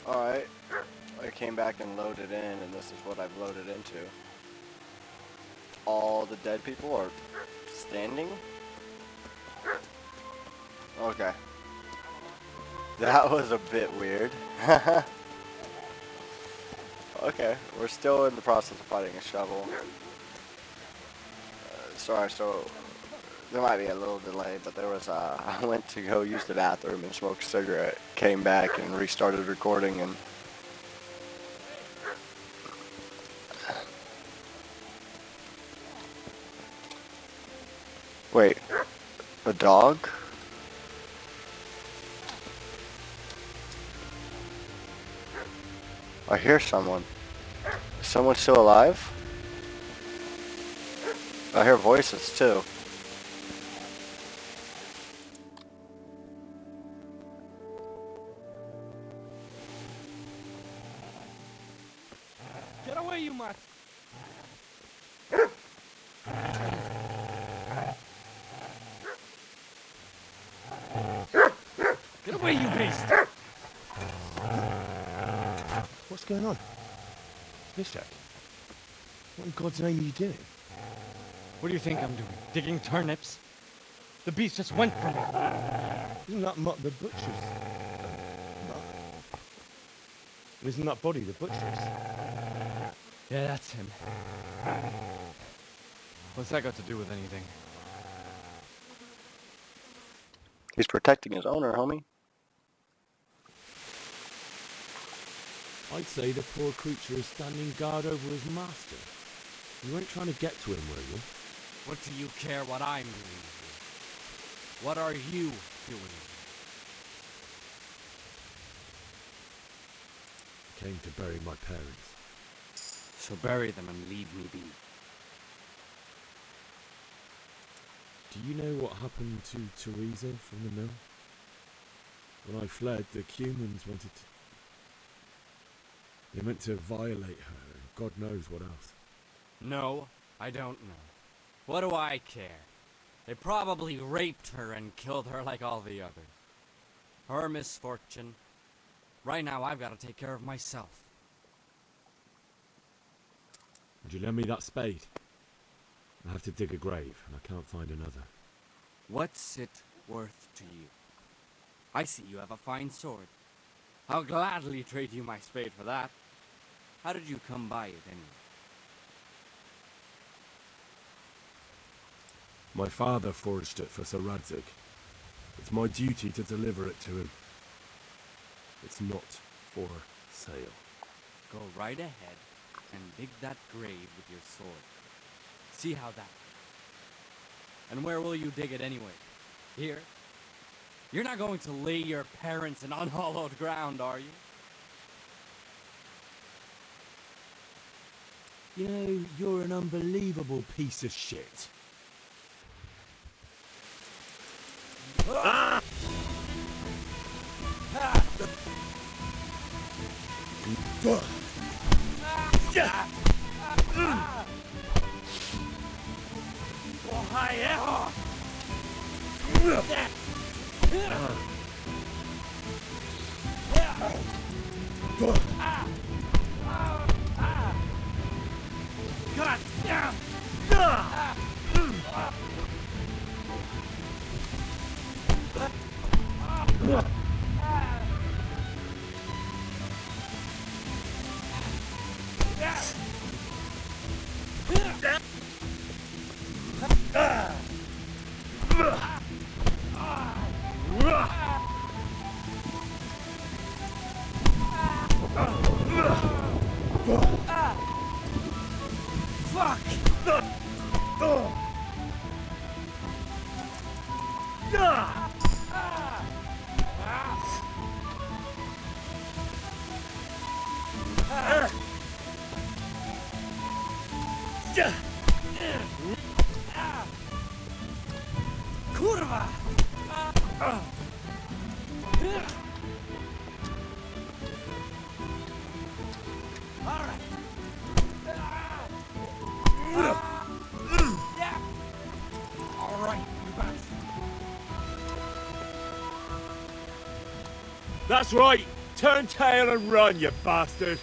Alright. I came back and loaded in, and this is what I've loaded into. All the dead people are standing? Okay. That was a bit weird. Okay, we're still in the process of finding a shovel. Sorry, so there might be a little delay, but there was I went to go use the bathroom and smoke a cigarette, came back and restarted recording, and wait, a dog? I hear someone. Is someone still alive? I hear voices too. Get away, you mutt! Get away, you beast! What's going on? Miss Jack? What in God's name are you doing? What do you think I'm doing? Digging turnips? The beast just went from me. Isn't that Mutt the butcher's? Isn't that body the butcher's? Yeah, that's him. What's that got to do with anything? He's protecting his owner, homie. I'd say the poor creature is standing guard over his master. You weren't trying to get to him, were you? What do you care what I'm doing here? What are you doing? Came to bury my parents. So bury them and leave me be. Do you know what happened to Teresa from the mill? When I fled, the humans wanted to... They meant to violate her, and God knows what else. No, I don't know. What do I care? They probably raped her and killed her like all the others. Her misfortune. Right now, I've got to take care of myself. Would you lend me that spade? I have to dig a grave, and I can't find another. What's it worth to you? I see you have a fine sword. I'll gladly trade you my spade for that. How did you come by it, anyway? My father forged it for Sir Radzig. It's my duty to deliver it to him. It's not for sale. Go right ahead and dig that grave with your sword. See how that goes. And where will you dig it anyway? Here? You're not going to lay your parents in unhallowed ground, are you? You know, you're an unbelievable piece of shit. Ah! God damn! Kurwa! That's right! Turn tail and run, you bastard!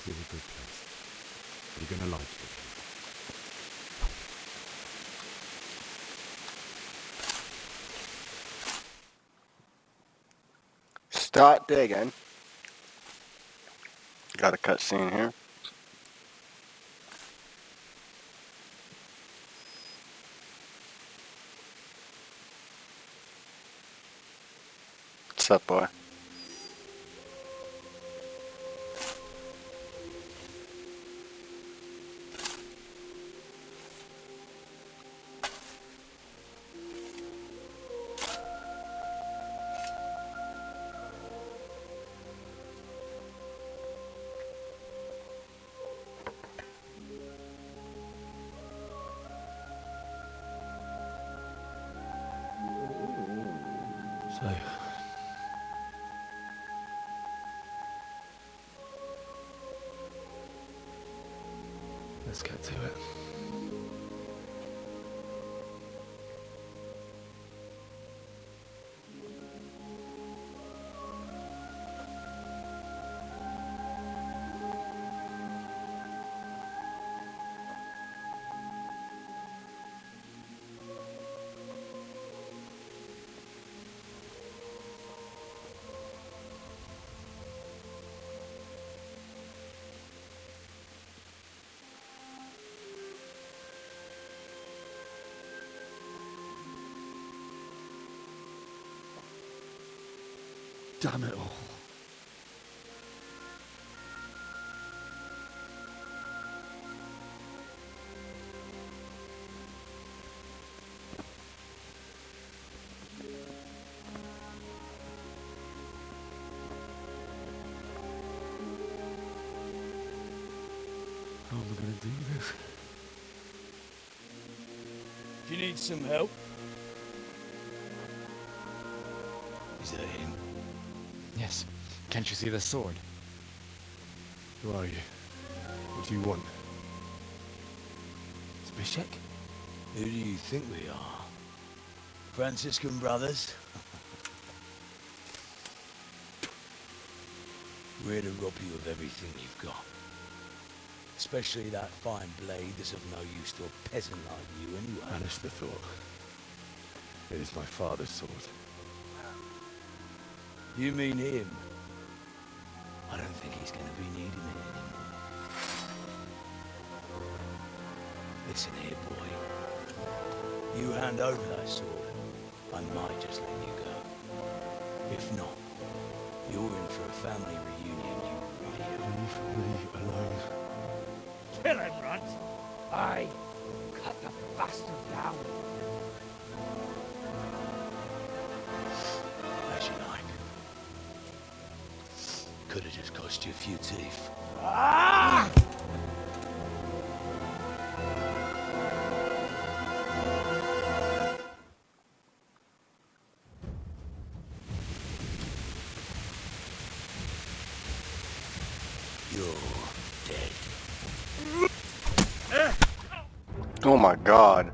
This is a good place. You're gonna like it. Start digging. Got a cutscene here. What's up, boy? So, let's get to it. Damn it all. How am I gonna do this? Do you need some help? Is that him? Yes. Can't you see the sword? Who are you? What do you want? Zbyszek? Who do you think we are? Franciscan brothers? We're to rob you of everything you've got. Especially that fine blade that's of no use to a peasant like you anyway. Banish the thought. It is my father's sword. You mean him? I don't think he's going to be needing it anymore. Listen here, boy. You hand over that sword, I might just let you go. If not, you're in for a family reunion, you idiot. Leave me alone. Kill him, Runt! Aye. Cut the bastard down. As you like. Could have just cost you a few teeth. Ah! You're dead. Oh my god.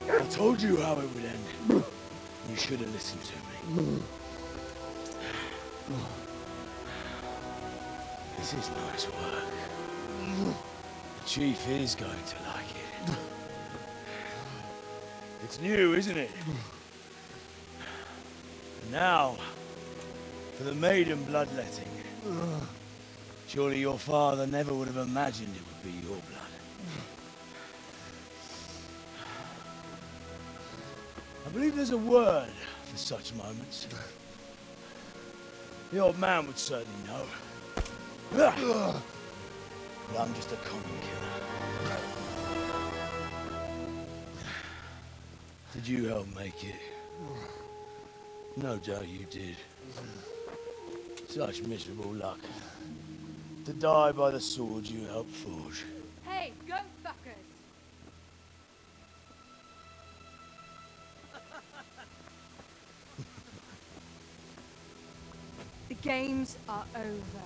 I told you how it would end. You should have listened to me. This is nice work. The chief is going to like it. It's new, isn't it? Now, for the maiden bloodletting. Surely your father never would have imagined it would be your blood. I believe there's a word for such moments. The old man would certainly know. But I'm just a common killer. Did you help make it? No doubt you did. Such miserable luck. To die by the sword you helped forge. Hey, go fuckers! The games are over.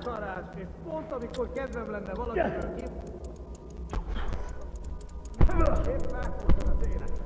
szarás, és pont amikor kedvem lenne valamiről épp megfogtam az élet.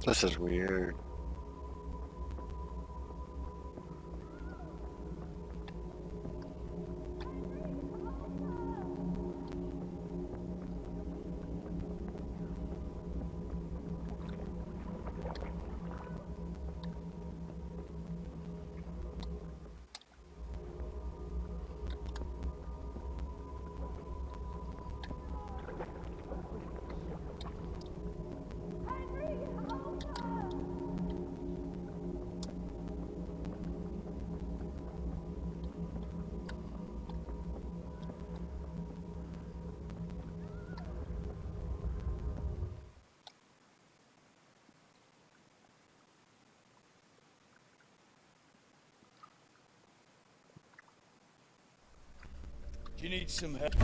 This is weird. Do you need some help?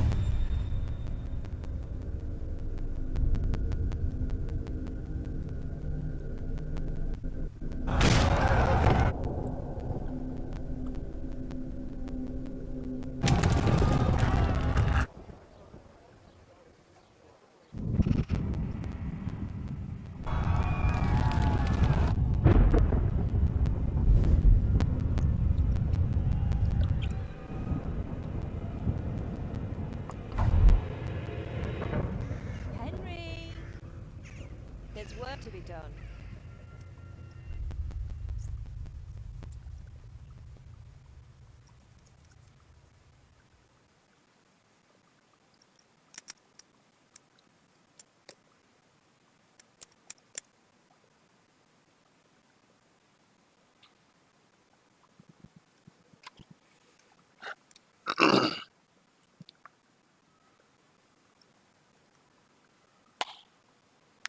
Henry! There's work to be done.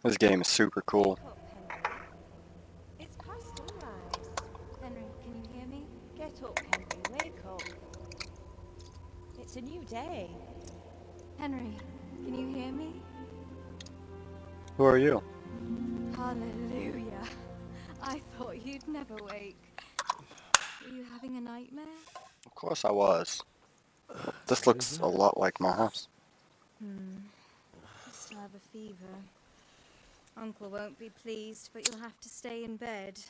This game is super cool. Wake up, Henry. It's past sunrise. Henry, can you hear me? Get up, Henry. Wake up. It's a new day. Henry, can you hear me? Who are you? Hallelujah. I thought you'd never wake. Were you having a nightmare? Of course I was. This looks a lot like my house. I still have a fever. Uncle won't be pleased, but you'll have to stay in bed.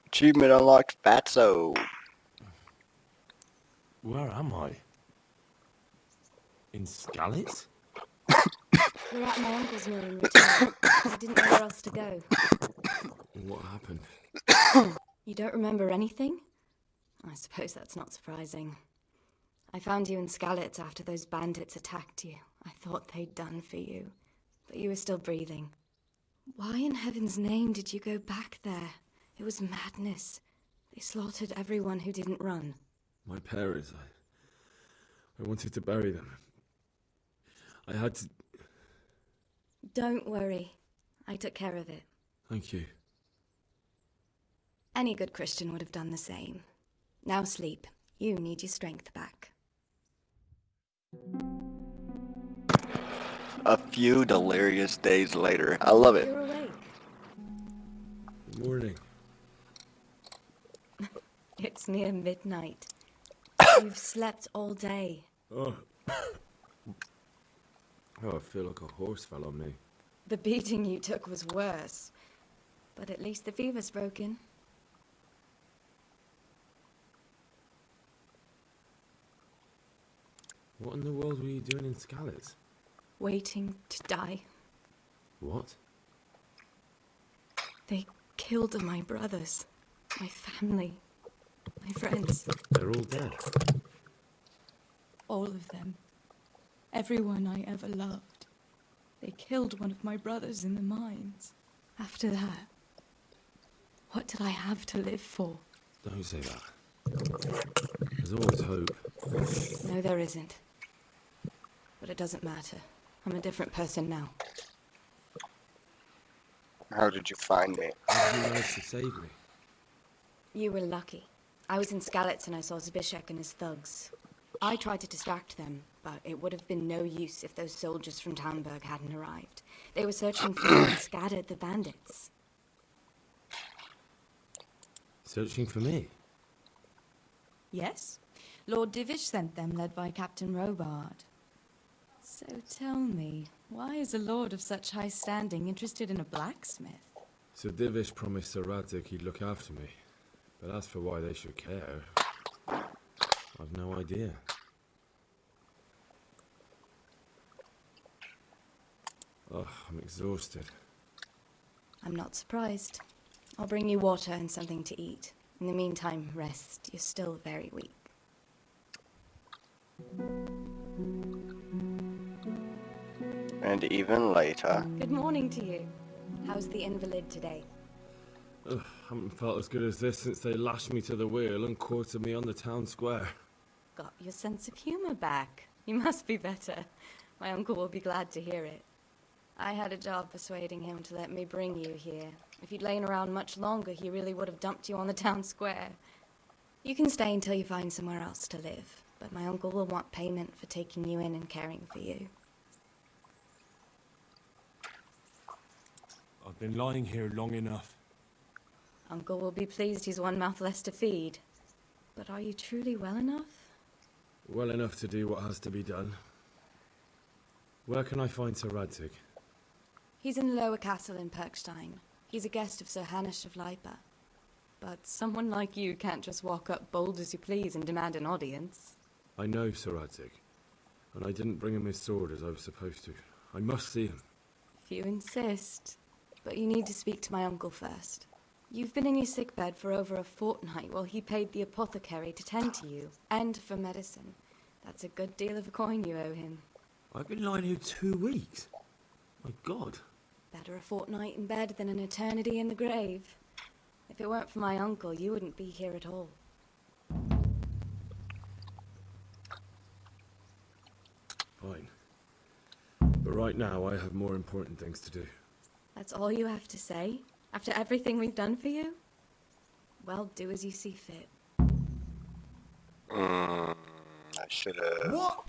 Achievement unlocked, Fatso. Where am I? In Skalitz? We're at my uncle's mill in return. I didn't know where else to go. What happened? You don't remember anything? I suppose that's not surprising. I found you in Skalitz after those bandits attacked you. I thought they'd done for you, but you were still breathing. Why in heaven's name did you go back there? It was madness. They slaughtered everyone who didn't run. My parents, I wanted to bury them. I had to... Don't worry. I took care of it. Thank you. Any good Christian would have done the same. Now sleep. You need your strength back. A few delirious days later. I love it. You're awake. Good morning. It's near midnight. You've slept all day. Oh. Oh, I feel like a horse fell on me. The beating you took was worse. But at least the fever's broken. What in the world were you doing in Skalitz? Waiting to die. What? They killed my brothers, my family, my friends. They're all dead. All of them. Everyone I ever loved. They killed one of my brothers in the mines. After that, what did I have to live for? Don't say that. There's always hope. No, there isn't. But it doesn't matter. I'm a different person now. How did you find me? How did you manage to save me? You were lucky. I was in Skalitz and I saw Zbyszek and his thugs. I tried to distract them, but it would have been no use if those soldiers from Talmberg hadn't arrived. They were searching for you and scattered the bandits. Searching for me? Yes. Lord Divish sent them, led by Captain Robard. So tell me, why is a lord of such high standing interested in a blacksmith? Sir Divish promised Sir Radzig he'd look after me. But as for why they should care, I've no idea. Oh, I'm exhausted. I'm not surprised. I'll bring you water and something to eat. In the meantime, rest. You're still very weak. And even later. Good morning to you. How's the invalid today? Ugh, haven't felt as good as this since they lashed me to the wheel and quartered me on the town square. Got your sense of humor back. You must be better. My uncle will be glad to hear it. I had a job persuading him to let me bring you here. If you'd lain around much longer, he really would have dumped you on the town square. You can stay until you find somewhere else to live, but my uncle will want payment for taking you in and caring for you. I've been lying here long enough. Uncle will be pleased he's one mouth less to feed. But are you truly well enough? Well enough to do what has to be done. Where can I find Sir Radzig? He's in the lower castle in Perkstein. He's a guest of Sir Hanush of Leipa. But someone like you can't just walk up bold as you please and demand an audience. I know Sir Radzig, and I didn't bring him his sword as I was supposed to. I must see him. If you insist. But you need to speak to my uncle first. You've been in your sickbed for over a fortnight while he paid the apothecary to tend to you, and for medicine. That's a good deal of a coin you owe him. I've been lying here 2 weeks. My God. Better a fortnight in bed than an eternity in the grave. If it weren't for my uncle, you wouldn't be here at all. Fine. But right now, I have more important things to do. That's all you have to say? After everything we've done for you? Well, do as you see fit. I should have... What?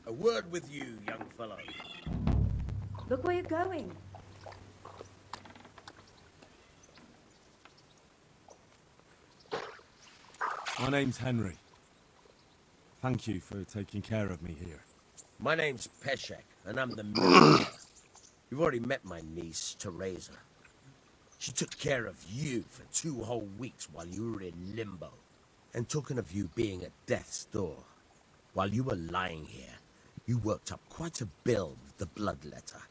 A word with you, young fellow. Look where you're going. My name's Henry. Thank you for taking care of me here. My name's Peshek, and I'm the miller. You've already met my niece, Teresa. She took care of you for 2 whole weeks while you were in limbo. And talking of you being at death's door, while you were lying here, you worked up quite a bill with the bloodletter,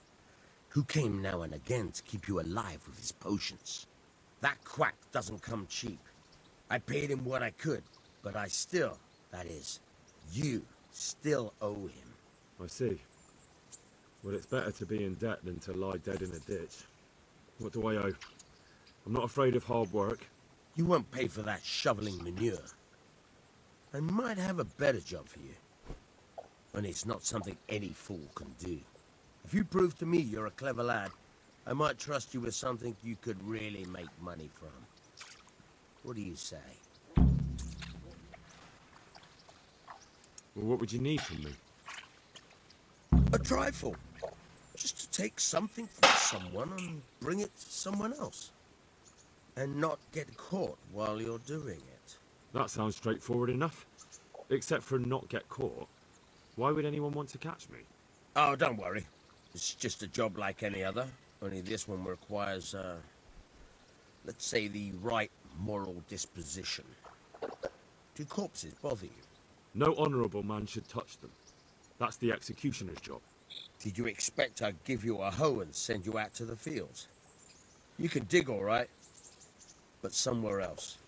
who came now and again to keep you alive with his potions. That quack doesn't come cheap. I paid him what I could, but I still, that is, you still owe him. I see. Well, it's better to be in debt than to lie dead in a ditch. What do I owe? I'm not afraid of hard work. You won't pay for that shoveling manure. I might have a better job for you. And it's not something any fool can do. If you prove to me you're a clever lad, I might trust you with something you could really make money from. What do you say? Well, what would you need from me? A trifle. Just to take something from someone and bring it to someone else. And not get caught while you're doing it. That sounds straightforward enough. Except for not get caught. Why would anyone want to catch me? Oh, don't worry. It's just a job like any other. Only this one requires, let's say, the right moral disposition. Do corpses bother you? No honourable man should touch them. That's the executioner's job. Did you expect I'd give you a hoe and send you out to the fields? You can dig all right. but somewhere else.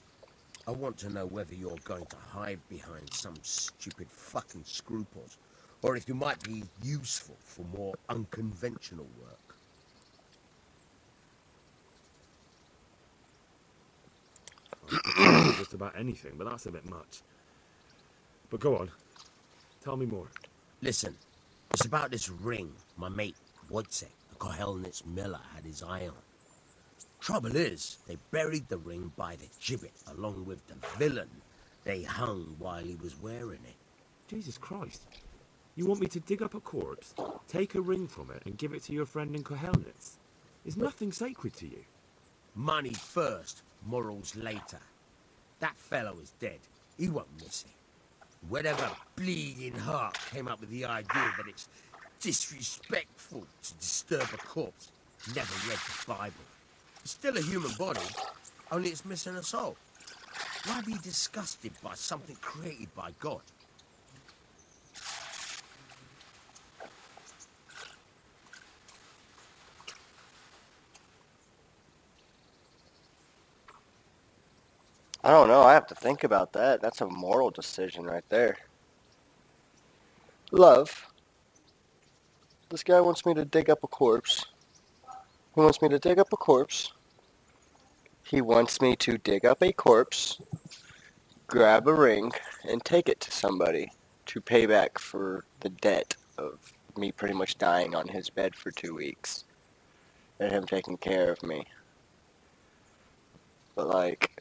I want to know whether you're going to hide behind some stupid fucking scruples, or if you might be useful for more unconventional work. I could tell you just about anything, but that's a bit much. But go on. Tell me more. Listen, it's about this ring my mate Wojciech, the Kohelnitz miller, had his eye on. Trouble is, they buried the ring by the gibbet along with the villain they hung while he was wearing it. Jesus Christ. You want me to dig up a corpse, take a ring from it, and give it to your friend in Kohelnitz? Is nothing sacred to you? Money first, morals later. That fellow is dead. He won't miss it. Whatever bleeding heart came up with the idea that it's disrespectful to disturb a corpse never read the Bible. It's still a human body, only it's missing a soul. Why be disgusted by something created by God? I don't know. I have to think about that. That's a moral decision right there. Love. This guy wants me to dig up a corpse. He wants me to dig up a corpse. He wants me to dig up a corpse, grab a ring, and take it to somebody to pay back for the debt of me pretty much dying on his bed for 2 weeks and him taking care of me. But like,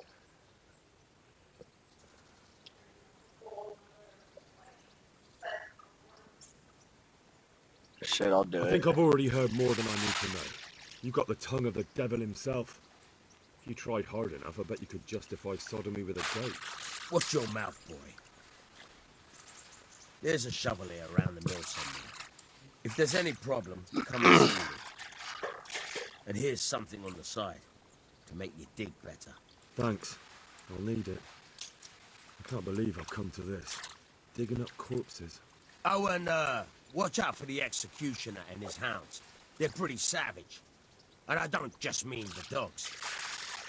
shit, I'll do I it. think I've already heard more than I need to know. You've got the tongue of the devil himself. If you tried hard enough, I bet you could justify sodomy with a goat. Watch your mouth, boy. There's a shovel here around the mill somewhere. If there's any problem, come and see me. And here's something on the side to make you dig better. Thanks. I'll need it. I can't believe I've come to this. Digging up corpses. Oh, and watch out for the executioner and his hounds. They're pretty savage. And I don't just mean the dogs.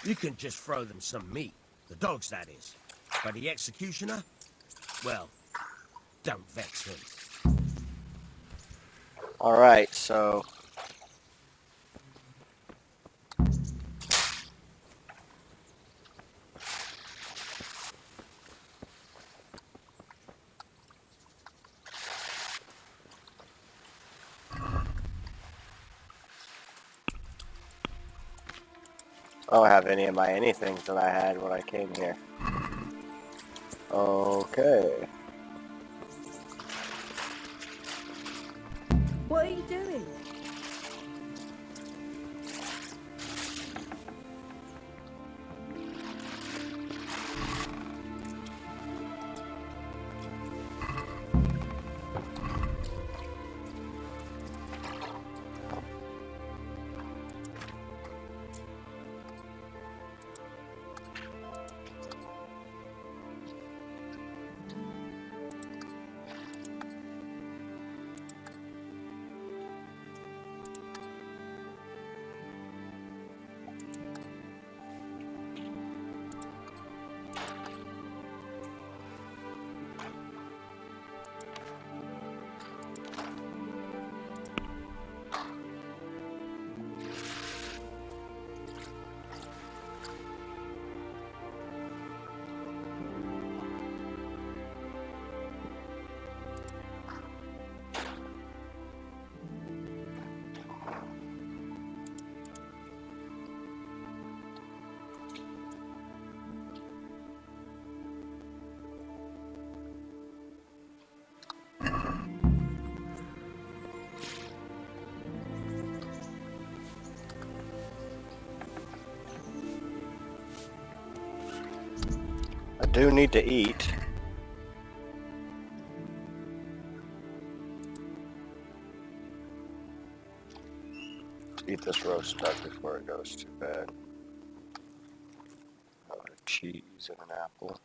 You can just throw them some meat. The dogs, that is. But the executioner? Well, don't vex him. Alright, so... I don't have any of my anythings that I had when I came here. Okay. What are you doing? I do need to eat. Eat this roast duck before it goes too bad. Cheese and an apple.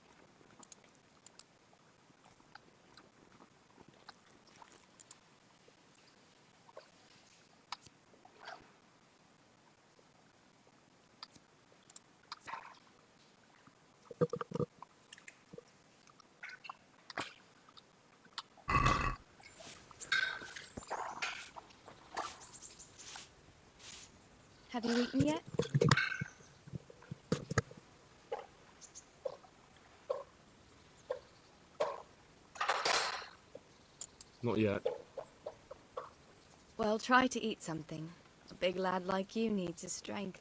Have you eaten yet? Not yet. Well, try to eat something. A big lad like you needs his strength.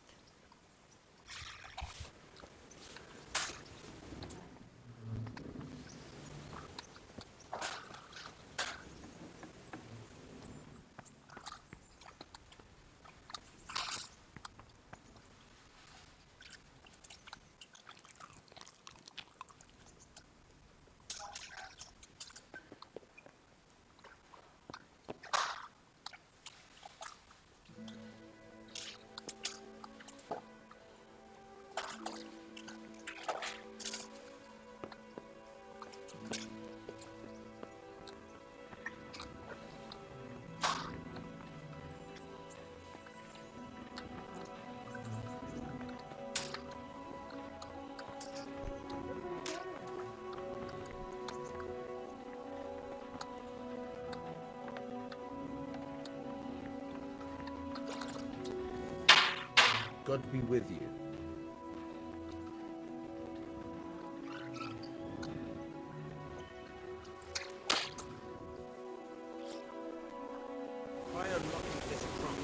God be with you. Try unlocking this trunk.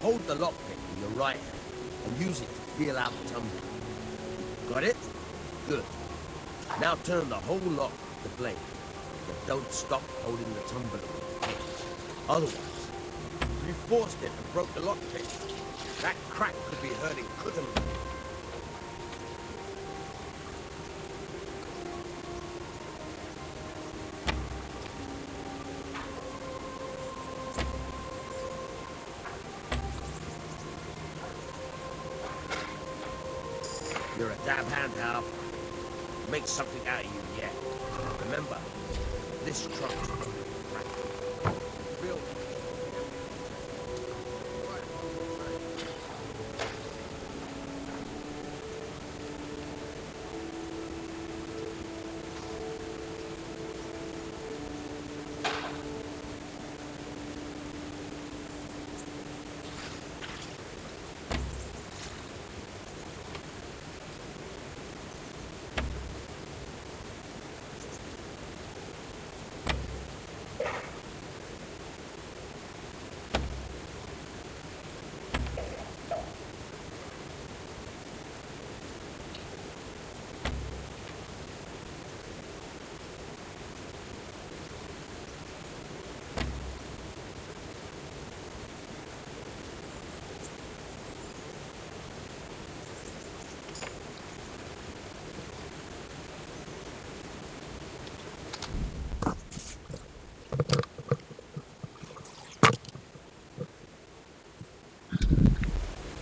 Hold the lockpick in your right hand and use it to feel out the tumbler. Got it? Good. Now turn the whole lock with the blade, but don't stop holding the tumbler with the hinge. Otherwise, if you forced it and broke the lockpick, that crack could be hurting criminally. You're a dab hand, Hal. Make something out of you yet. Remember, this trunk's real.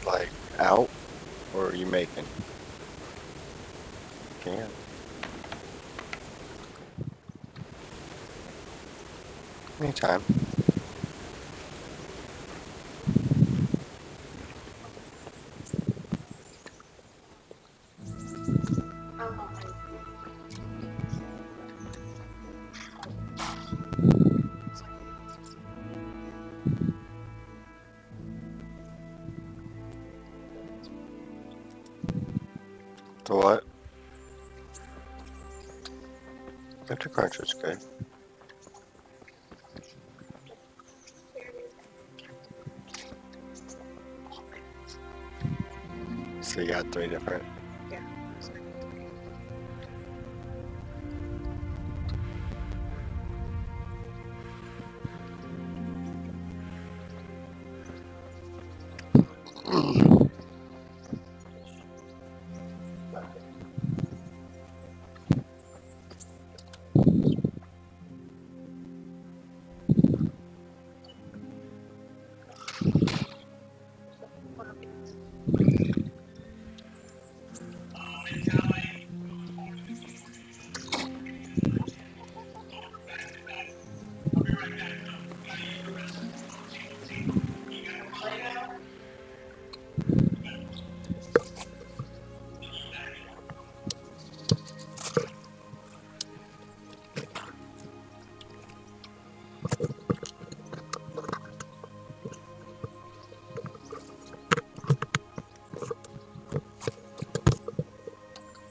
Like, out? Or are you making? Can. Anytime. The what? Dr. Crunch was good. So you got 3 different.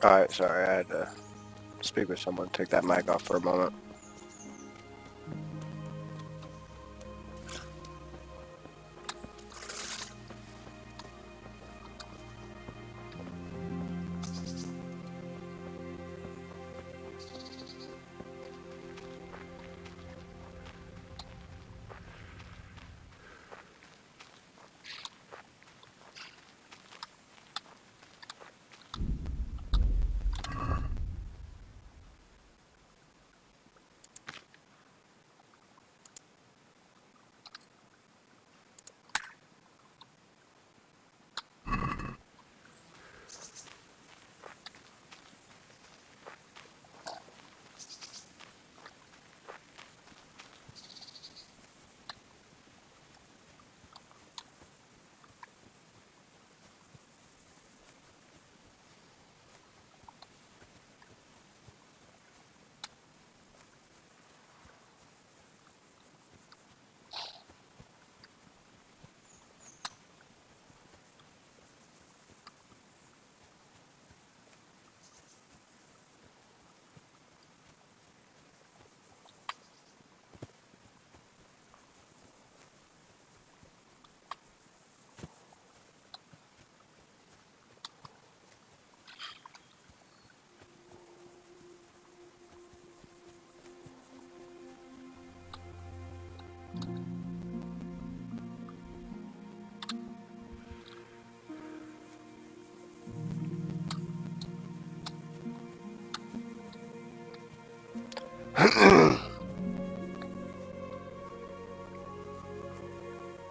Alright, sorry, I had to speak with someone. Take that mic off for a moment.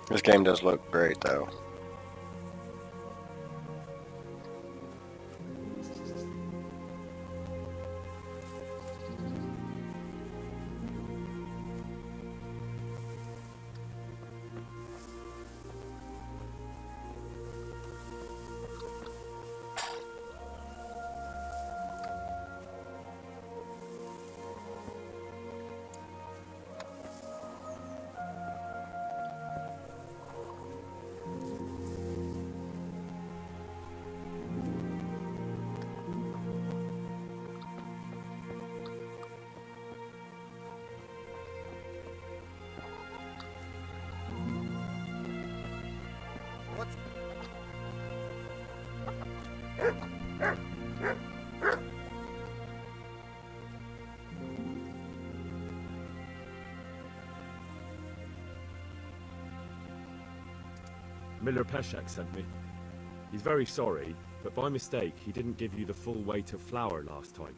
This game does look great, though. Miller Peshek sent me. He's very sorry, but by mistake, he didn't give you the full weight of flour last time.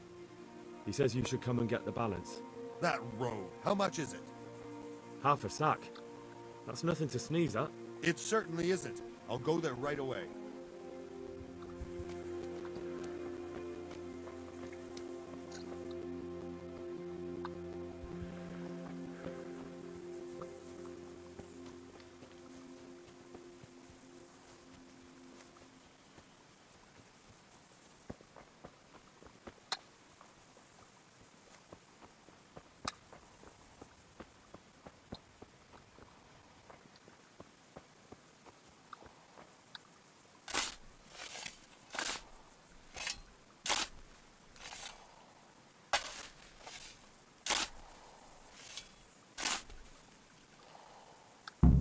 He says you should come and get the balance. That rogue. How much is it? Half a sack. That's nothing to sneeze at. It certainly isn't. I'll go there right away.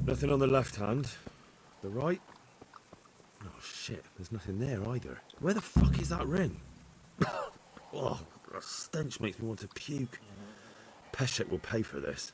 Nothing on the left hand. The right? Oh shit, there's nothing there either. Where the fuck is that ring? Oh, the stench makes me want to puke. Peshek will pay for this.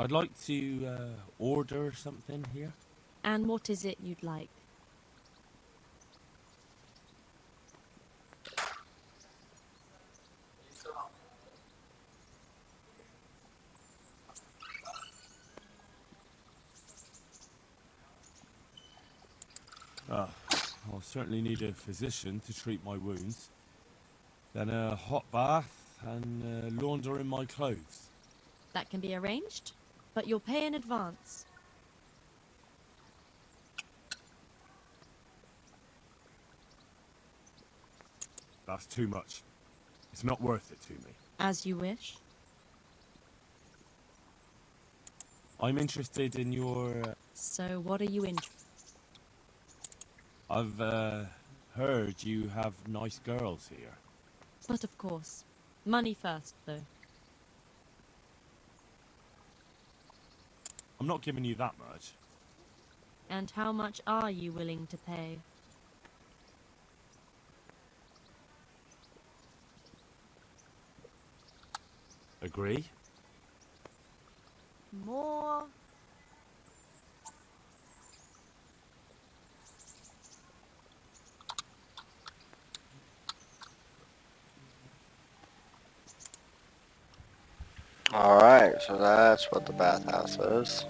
I'd like to order something here. And what is it you'd like? I'll certainly need a physician to treat my wounds. Then a hot bath and laundering my clothes. That can be arranged, but you'll pay in advance. That's too much. It's not worth it to me. As you wish. I'm interested in your... So what are you interested? I've heard you have nice girls here. But of course. Money first, though. I'm not giving you that much. And how much are you willing to pay? Agree? More. Alright, so that's what the bathhouse is.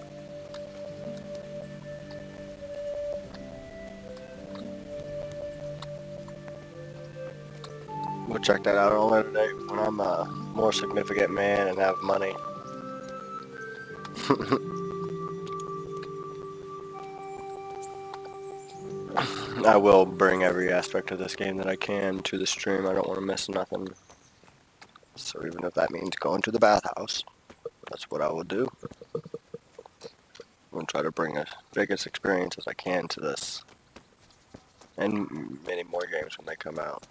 We'll check that out on a later date when I'm a more significant man and have money. I will bring every aspect of this game that I can to the stream. I don't want to miss nothing. So even if that means going to the bathhouse, that's what I will do. I'm going to try to bring as biggest experience as I can to this. And many more games when they come out.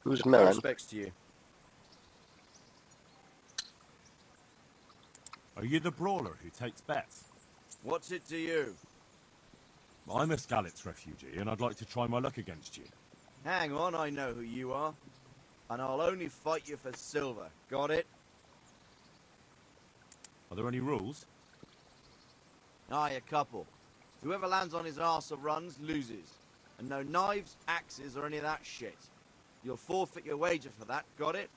Who's No man? respects to you. Are you the brawler who takes bets? What's it to you? I'm a Skalitz refugee, and I'd like to try my luck against you. Hang on, I know who you are. And I'll only fight you for silver. Got it? Are there any rules? Aye, a couple. Whoever lands on his arse or runs, loses. And no knives, axes, or any of that shit. You'll forfeit your wager for that, got it?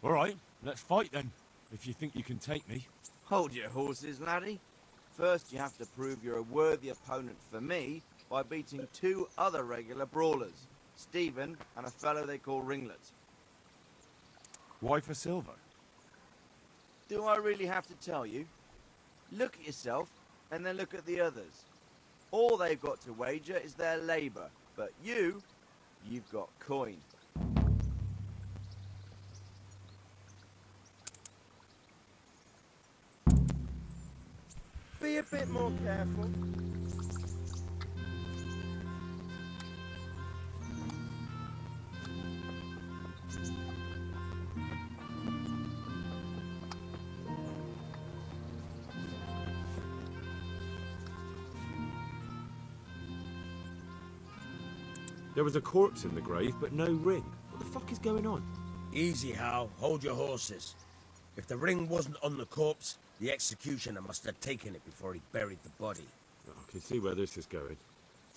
All right, let's fight then, if you think you can take me. Hold your horses, laddie. First, you have to prove you're a worthy opponent for me by beating two other regular brawlers, Stephen and a fellow they call Ringlet. Why for silver? Do I really have to tell you? Look at yourself, and then look at the others. All they've got to wager is their labour, but you've got coin. Be a bit more careful. There was a corpse in the grave, but no ring. What the fuck is going on? Easy, Hal. Hold your horses. If the ring wasn't on the corpse, the executioner must have taken it before he buried the body. I can see where this is going.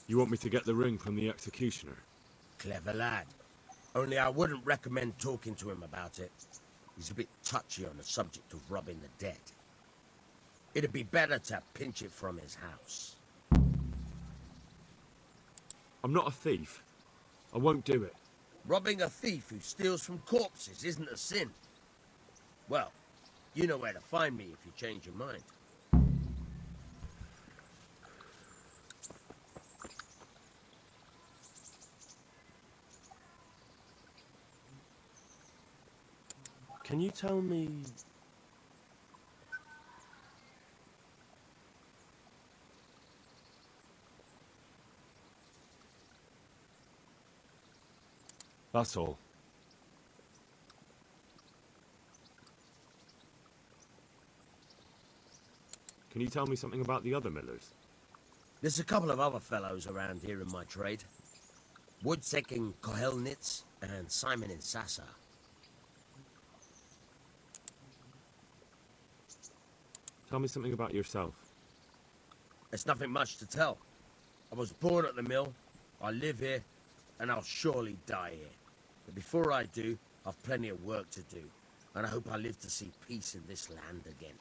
You want me to get the ring from the executioner? Clever lad. Only I wouldn't recommend talking to him about it. He's a bit touchy on the subject of robbing the dead. It'd be better to pinch it from his house. I'm not a thief. I won't do it. Robbing a thief who steals from corpses isn't a sin. Well, you know where to find me if you change your mind. Can you tell me... That's all. Can you tell me something about the other millers? There's a couple of other fellows around here in my trade. Wojciech in Kohelnitz, and Simon in Sasa. Tell me something about yourself. There's nothing much to tell. I was born at the mill, I live here, and I'll surely die here. But before I do, I've plenty of work to do, and I hope I live to see peace in this land again.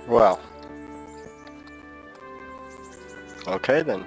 Well. Okay then.